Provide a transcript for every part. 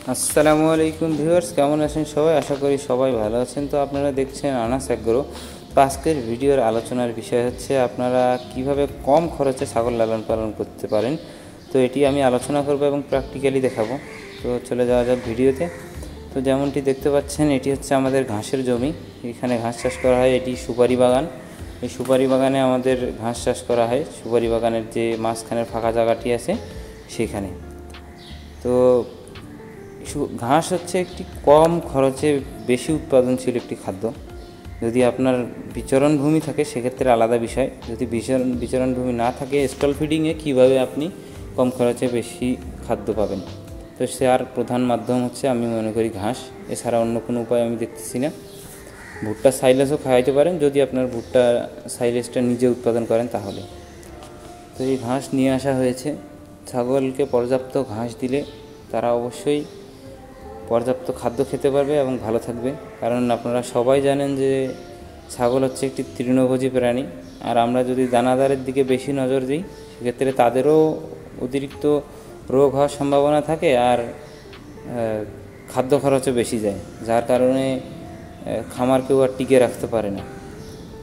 আসসালামু আলাইকুম ভিউয়ার্স, কেমন আছেন সবাই? আশা করি সবাই ভালো আছেন। তো আপনারা দেখছেন আনাস এগ্রো। তো আজকের ভিডিওর আলোচনার বিষয় হচ্ছে আপনারা কিভাবে কম খরচে ছাগল লালন পালন করতে পারেন। তো এটি আমি আলোচনা করব এবং প্র্যাকটিক্যালি দেখাবো। তো চলে যাওয়া যাক ভিডিওতে। তো যেমনটি দেখতে পাচ্ছেন, এটি হচ্ছে আমাদের ঘাসের জমি। এখানে ঘাস চাষ করা হয়। এটি সুপারি বাগান। এই সুপারি বাগানে আমাদের ঘাস চাষ করা হয়। সুপারি বাগানের যে মাঝখানের ফাঁকা জায়গাটি আছে সেখানে। তো ঘাস হচ্ছে একটি কম খরচে বেশি উৎপাদনশীল একটি খাদ্য। যদি আপনার বিচরণ ভূমি থাকে সেক্ষেত্রে আলাদা বিষয়। যদি বিচরণ ভূমি না থাকে, স্টল ফিডিংয়ে কীভাবে আপনি কম খরচে বেশি খাদ্য পাবেন, তো আর প্রধান মাধ্যম হচ্ছে আমি মনে করি ঘাস। এছাড়া অন্য কোনো উপায় আমি দেখতেছি না। ভুট্টা সাইলেজও খাওয়াইতে পারেন যদি আপনার ভুট্টা সাইলেজটা নিজে উৎপাদন করেন তাহলে। তো এই ঘাস নিয়ে আসা হয়েছে। ছাগলকে পর্যাপ্ত ঘাস দিলে তারা অবশ্যই পর্যাপ্ত খাদ্য খেতে পারবে এবং ভালো থাকবে। কারণ আপনারা সবাই জানেন যে ছাগল হচ্ছে একটি তৃণভোজী প্রাণী। আর আমরা যদি দানাদারের দিকে বেশি নজর দিই সেক্ষেত্রে তাদেরও অতিরিক্ত রোগ হওয়ার সম্ভাবনা থাকে, আর খাদ্য খরচও বেশি যায়, যার কারণে খামার কেউ আর টিকে রাখতে পারে না।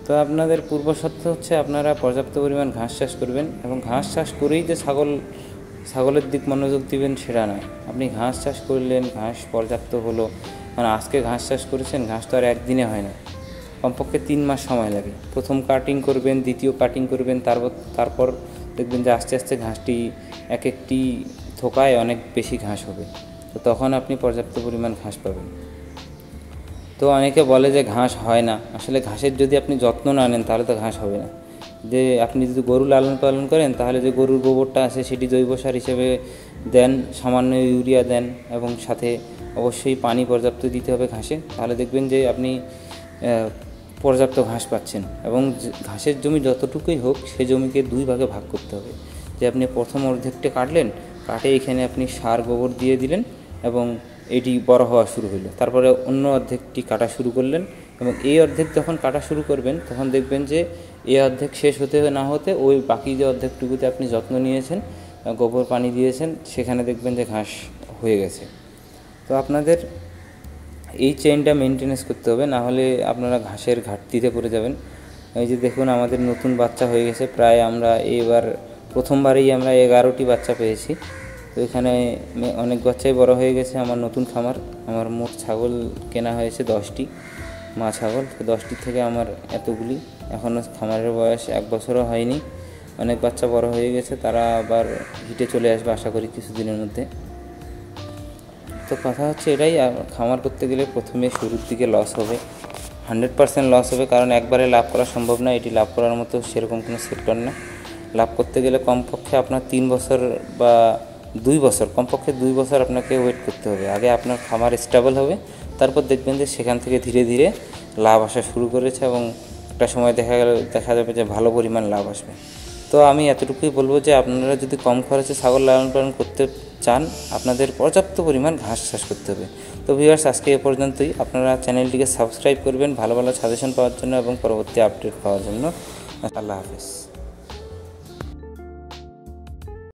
তো আপনাদের পূর্বশর্ত হচ্ছে আপনারা পর্যাপ্ত পরিমাণ ঘাস চাষ করবেন, এবং ঘাস চাষ করেই যে ছাগলের দিক মনোযোগ দিবেন সেটা নয়। আপনি ঘাস চাষ করলেন, ঘাস পর্যাপ্ত হলো, মানে আজকে ঘাস চাষ করেছেন, ঘাস তো আর একদিনে হয় না, কমপক্ষে 3 মাস সময় লাগে। প্রথম কাটিং করবেন, দ্বিতীয় কাটিং করবেন, তারপর দেখবেন যে আস্তে আস্তে ঘাসটি এক একটি থোকায় অনেক বেশি ঘাস হবে। তো তখন আপনি পর্যাপ্ত পরিমাণ ঘাস পাবেন। তো অনেকে বলে যে ঘাস হয় না। আসলে ঘাসের যদি আপনি যত্ন না নেন তাহলে তো ঘাস হবে না। যে আপনি যদি গরু লালন পালন করেন তাহলে যে গরুর গোবরটা আছে সেটি জৈব সার হিসেবে দেন, সামান্য ইউরিয়া দেন, এবং সাথে অবশ্যই পানি পর্যাপ্ত দিতে হবে ঘাসে। তাহলে দেখবেন যে আপনি পর্যাপ্ত ঘাস পাচ্ছেন। এবং ঘাসের জমি যতটুকুই হোক সে জমিকে 2 ভাগে ভাগ করতে হবে। যে আপনি প্রথম অর্ধেকটা কাটলেন, কাটে এখানে আপনি সার গোবর দিয়ে দিলেন এবং এটি বড় হওয়া শুরু হলো। তারপরে অন্য অর্ধেকটি কাটা শুরু করলেন, এবং এই অর্ধেক যখন কাটা শুরু করবেন তখন দেখবেন যে এই অর্ধেক শেষ হতে না হতে ওই বাকি যে অর্ধেকটুকুতে আপনি যত্ন নিয়েছেন, গোবর পানি দিয়েছেন, সেখানে দেখবেন যে ঘাস হয়ে গেছে। তো আপনাদের এই চেইনটা মেনটেনেন্স করতে হবে, না হলে আপনারা ঘাসের ঘাটতিতে পড়ে যাবেন। এই যে দেখুন আমাদের নতুন বাচ্চা হয়ে গেছে প্রায়। আমরা এইবার প্রথমবারেই আমরা 11টি বাচ্চা পেয়েছি। তো এখানে অনেক বাচ্চাই বড় হয়ে গেছে। আমার নতুন খামার, আমার মোট ছাগল কেনা হয়েছে 10টি মা ছাগল। তো 10টির থেকে আমার এতগুলি। এখনও খামারের বয়স 1 বছরও হয়নি। অনেক বাচ্চা বড় হয়ে গেছে, তারা আবার হিটে চলে আসবে আশা করি কিছুদিনের মধ্যে। তো কথা হচ্ছে এটাই, খামার করতে গেলে প্রথমে শুরুর দিকে লস হবে, 100% লস হবে, কারণ একবারে লাভ করা সম্ভব না। এটি লাভ করার মতো সেরকম কোনো সেক্টর না। লাভ করতে গেলে কমপক্ষে আপনার 3 বছর বা 2 বছর, কমপক্ষে 2 বছর আপনাকে ওয়েট করতে হবে। আগে আপনার খামার স্টেবল হবে, তারপর দেখবেন যে সেখান থেকে ধীরে ধীরে লাভ আসা শুরু করেছে, এবং একটা সময় দেখা যাবে যে ভালো পরিমাণ লাভ আসবে। তো আমি এতটুকুই বলবো যে আপনারা যদি কম খরচে ছাগল লালন পালন করতে চান, আপনাদের পর্যাপ্ত পরিমাণ ঘাস চাষ করতে হবে। তো ভিউয়ার্স, আজকে এ পর্যন্তই। আপনারা চ্যানেলটিকে সাবস্ক্রাইব করবেন ভালো ভালো সাজেশন পাওয়ার জন্য এবং পরবর্তী আপডেট পাওয়ার জন্য। আল্লাহ হাফেজ।